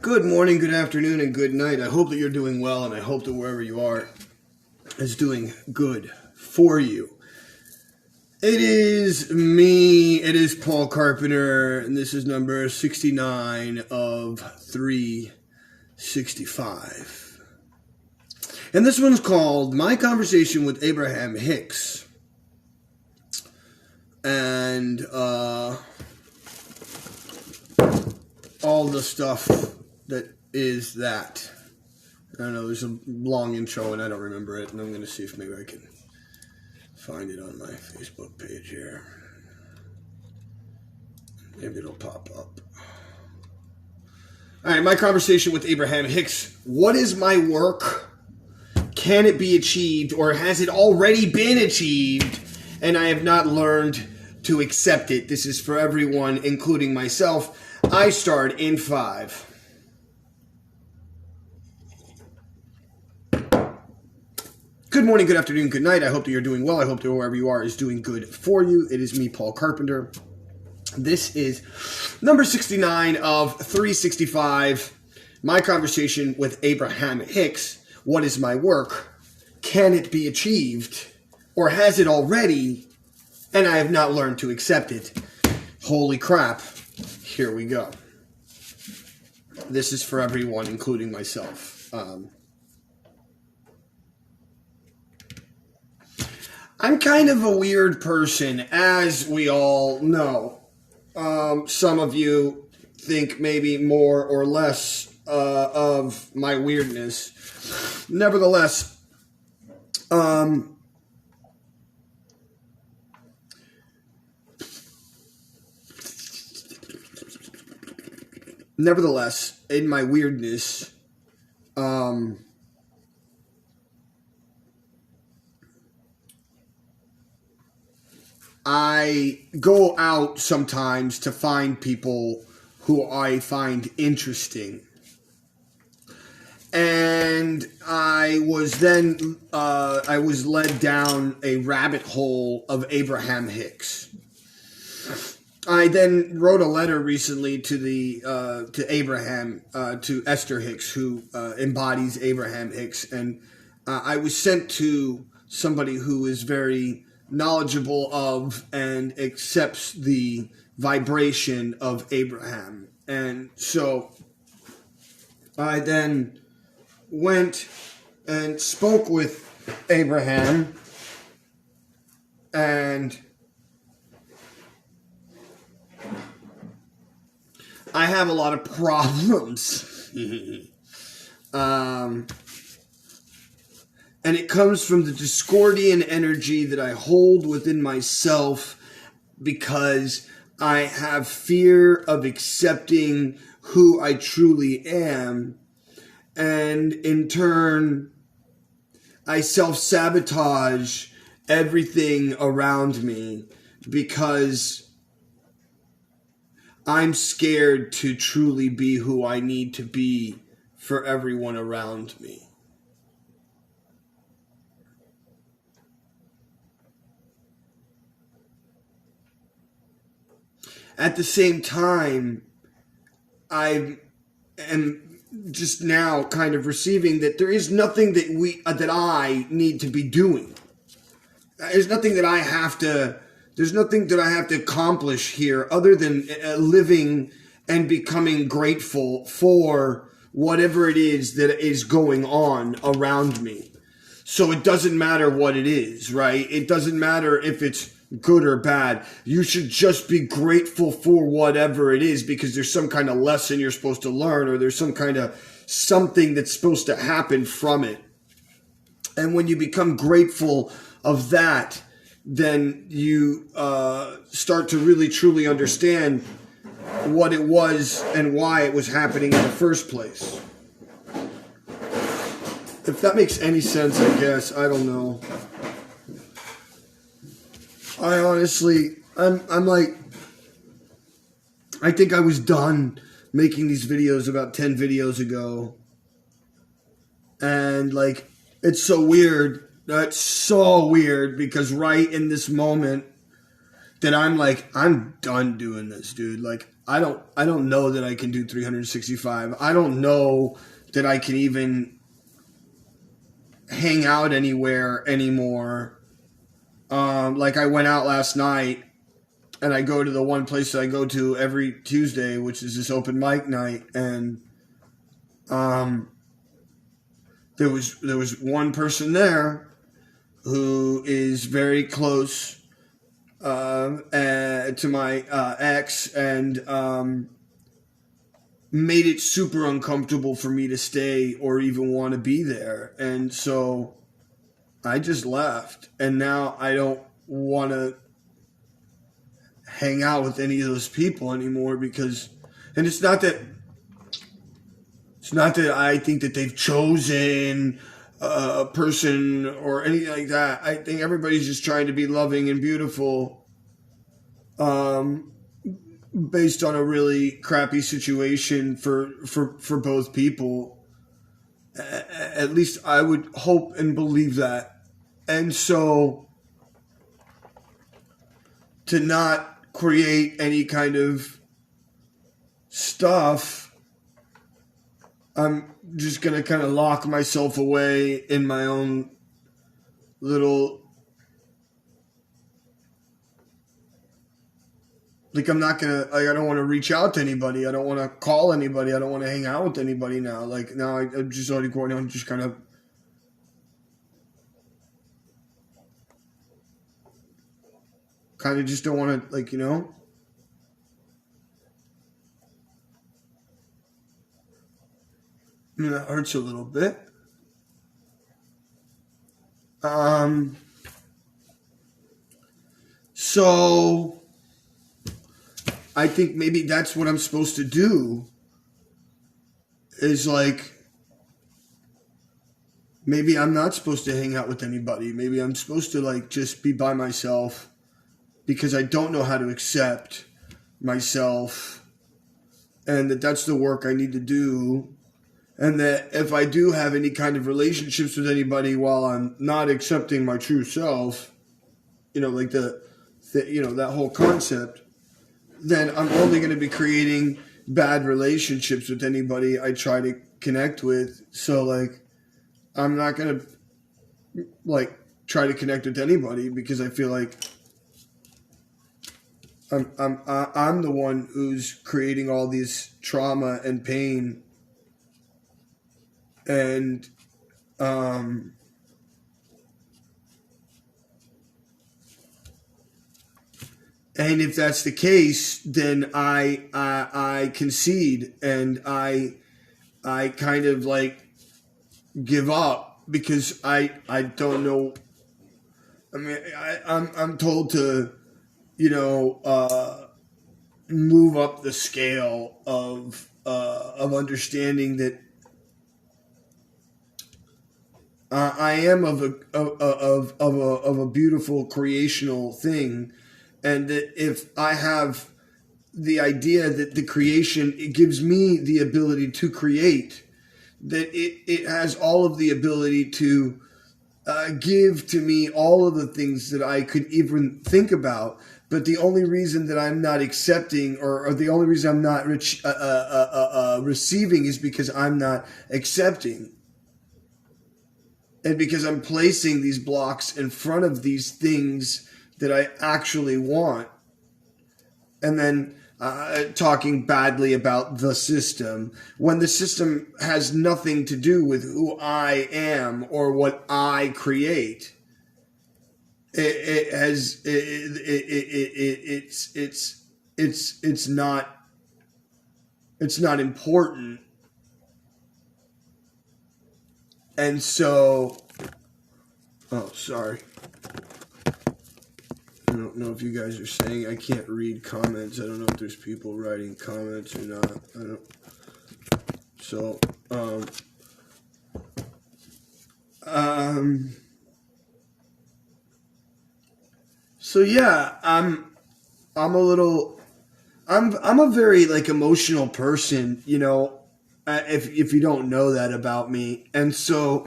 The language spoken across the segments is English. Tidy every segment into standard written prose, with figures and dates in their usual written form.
Good morning, good afternoon, and good night. I hope that you're doing well, and I hope that wherever you are is doing good for you. It is me, it is Paul Carpenter, and this is number 69 of 365. And this one's called My Conversation with Abraham Hicks. And all the stuff that is that. I don't know, there's a long intro and I don't remember it, and I'm going to see if maybe I can find it on my Facebook page here. Maybe it'll pop up. All right, my conversation with Abraham Hicks. What is my work? Can it be achieved, or has it already been achieved and I have not learned to accept it? This is for everyone, including myself. I start in 5. Good morning, good afternoon, good night. I hope that you're doing well. I hope that wherever you are is doing good for you. It is me, Paul Carpenter. This is number 69 of 365. My conversation with Abraham Hicks. What is my work? Can it be achieved? Or has it already? And I have not learned to accept it. Holy crap. Here we go. This is for everyone, including myself. I'm kind of a weird person, as we all know. Some of you think maybe more or less of my weirdness. Nevertheless, in my weirdness, I go out sometimes to find people who I find interesting. And I was led down a rabbit hole of Abraham Hicks. I then wrote a letter recently to Abraham, to Esther Hicks, who embodies Abraham Hicks. And I was sent to somebody who is very knowledgeable of and accepts the vibration of Abraham. And so I then went and spoke with Abraham, and I have a lot of problems. And it comes from the Discordian energy that I hold within myself because I have fear of accepting who I truly am. And in turn, I self-sabotage everything around me because I'm scared to truly be who I need to be for everyone around me. At the same time, I am just now kind of receiving that there is nothing that I need to be doing. There's nothing that I have to accomplish here other than living and becoming grateful for whatever it is that is going on around me. So it doesn't matter what it is, right? It doesn't matter if it's good or bad. You should just be grateful for whatever it is, because there's some kind of lesson you're supposed to learn, or there's some kind of something that's supposed to happen from it. And when you become grateful of that, then you start to really truly understand what it was and why it was happening in the first place. If that makes any sense, I guess. I don't know. I honestly, I'm like, I think I was done making these videos about 10 videos ago. And like, it's so weird. It's so weird because right in this moment that I'm like, I'm done doing this, dude. Like, I don't know that I can do 365. I don't know that I can even hang out anywhere anymore. Like I went out last night, and I go to the one place that I go to every Tuesday, which is this open mic night, and there was one person there who is very close to my ex, and made it super uncomfortable for me to stay or even want to be there. And so I just left, and now I don't want to hang out with any of those people anymore, because, and it's not that I think that they've chosen a person or anything like that. I think everybody's just trying to be loving and beautiful, based on a really crappy situation for both people. At least I would hope and believe that. And so to not create any kind of stuff, I'm just going to kind of lock myself away in my own little, like, I'm not going to, like, I don't want to reach out to anybody. I don't want to call anybody. I don't want to hang out with anybody now. Like, now I'm just already going on, just kind of just don't want to, like, you know. I mean, that hurts a little bit. So I think maybe that's what I'm supposed to do, is like, maybe I'm not supposed to hang out with anybody. Maybe I'm supposed to, like, just be by myself, because I don't know how to accept myself, and that's the work I need to do. And that if I do have any kind of relationships with anybody while I'm not accepting my true self, you know, like you know, that whole concept, then I'm only going to be creating bad relationships with anybody I try to connect with. So, like, I'm not going to, like, try to connect with anybody, because I feel like I'm the one who's creating all this trauma and pain. And and if that's the case, then I concede, and I kind of, like, give up, because I don't know. I mean, I'm told to, you know, move up the scale of understanding that I am of a beautiful creational thing, and that if I have the idea that the creation, it gives me the ability to create, that it has all of the ability to give to me all of the things that I could even think about. But the only reason that I'm not accepting, or the only reason I'm not receiving, is because I'm not accepting. And because I'm placing these blocks in front of these things that I actually want. And then talking badly about the system, when the system has nothing to do with who I am or what I create. It's not important. And so, oh, sorry. I don't know if you guys are saying, I can't read comments. I don't know if there's people writing comments or not. I don't. So, so yeah, I'm a very, like, emotional person, you know, if you don't know that about me. And so,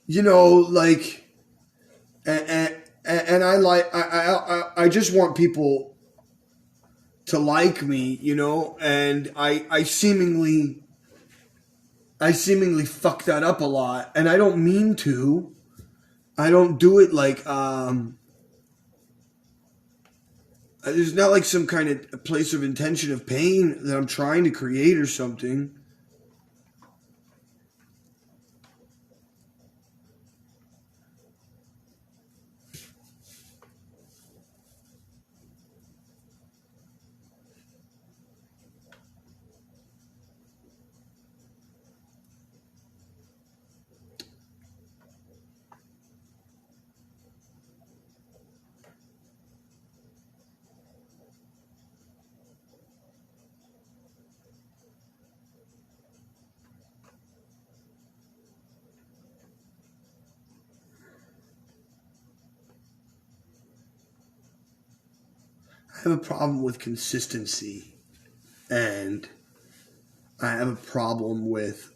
you know, like, and I just want people to like me, you know, and I seemingly fuck that up a lot, and I don't mean to. I don't do it like there's not like some kind of place of intention of pain that I'm trying to create or something. I have a problem with consistency, and I have a problem with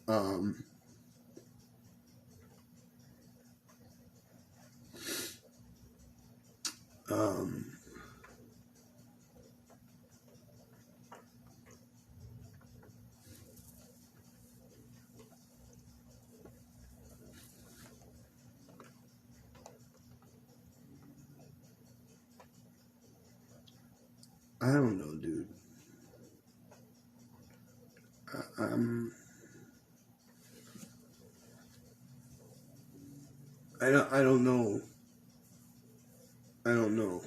I don't know, dude. I'm I don't know. I don't know.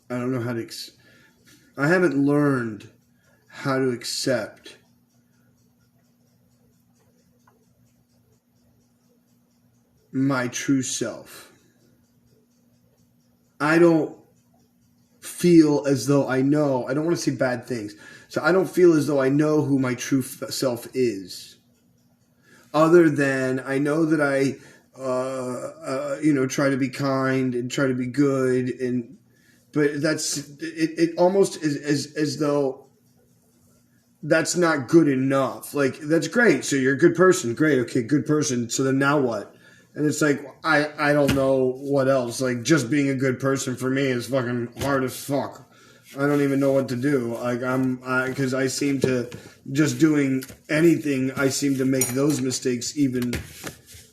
I don't know how to. I haven't learned how to accept my true self. I don't feel as though I know. I don't want to say bad things. So I don't feel as though I know who my true self is. Other than I know that I, try to be kind and try to be good, but that's it. It almost is as though that's not good enough. Like, that's great. So you're a good person. Great. Okay, good person. So then now what? And it's like, I don't know what else. Like, just being a good person for me is fucking hard as fuck. I don't even know what to do. Like, because I seem to, just doing anything, I seem to make those mistakes even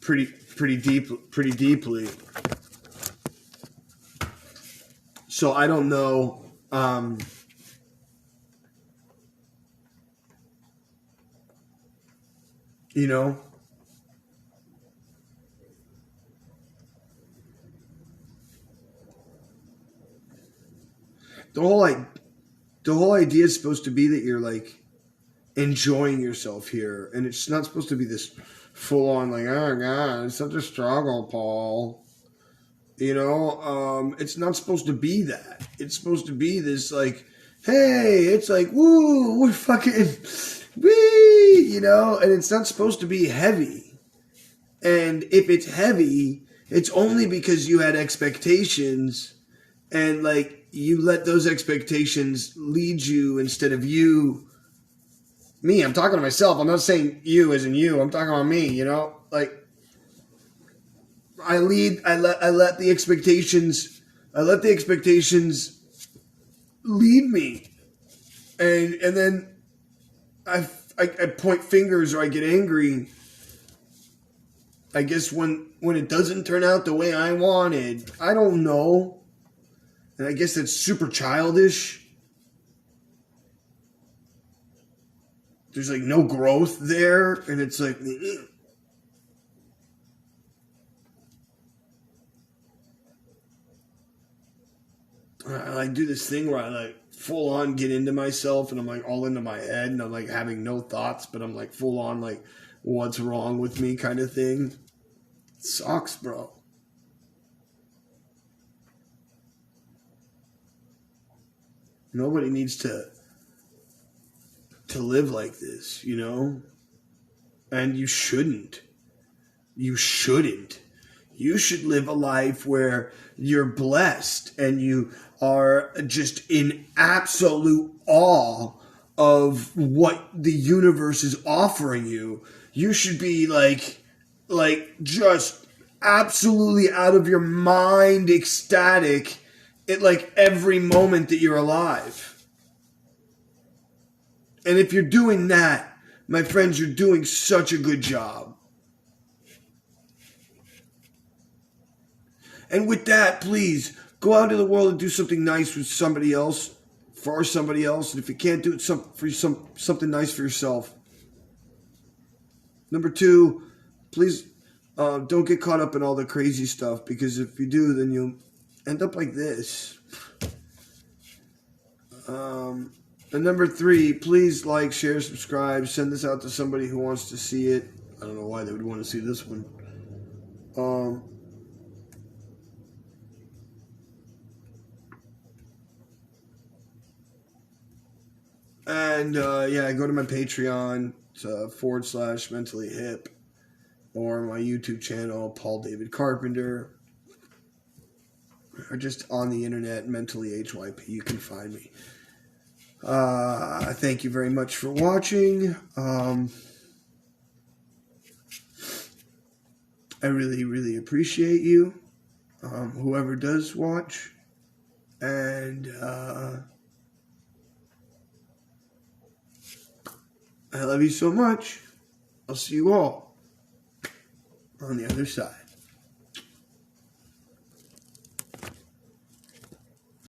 pretty deeply. So I don't know. You know. The whole idea is supposed to be that you're like enjoying yourself here, and it's not supposed to be this full on like, oh god, it's such a struggle, Paul. You know, it's not supposed to be that. It's supposed to be this like, hey, it's like, woo, we're fucking, wee, you know, and it's not supposed to be heavy. And if it's heavy, it's only because you had expectations, and like, you let those expectations lead you instead of you. Me, I'm talking to myself. I'm not saying you as in you. I'm talking about me, you know? Like, I let the expectations lead me. And then I point fingers or I get angry. I guess when it doesn't turn out the way I wanted. I don't know. And I guess that's super childish. There's like no growth there. And it's like, I like do this thing where I like full on get into myself and I'm like all into my head and I'm like having no thoughts, but I'm like full on like what's wrong with me kind of thing. It sucks, bro. Nobody needs to live like this, you know? And you shouldn't. You shouldn't. You should live a life where you're blessed and you are just in absolute awe of what the universe is offering you. You should be like just absolutely out of your mind, ecstatic at like every moment that you're alive. And if you're doing that, my friends, you're doing such a good job. And with that, please go out into the world and do something nice with somebody else, for somebody else. And if you can't do it something nice for yourself. Number 2, please don't get caught up in all the crazy stuff, because if you do, then you'll end up like this. And number 3, please like, share, subscribe, send this out to somebody who wants to see it. I don't know why they would want to see this one. And yeah, go to my Patreon, / mentally hip, or my YouTube channel, Paul David Carpenter, or just on the internet, mentally HYP. You can find me. I thank you very much for watching. I really, really appreciate you, whoever does watch, and I love you so much. I'll see you all on the other side.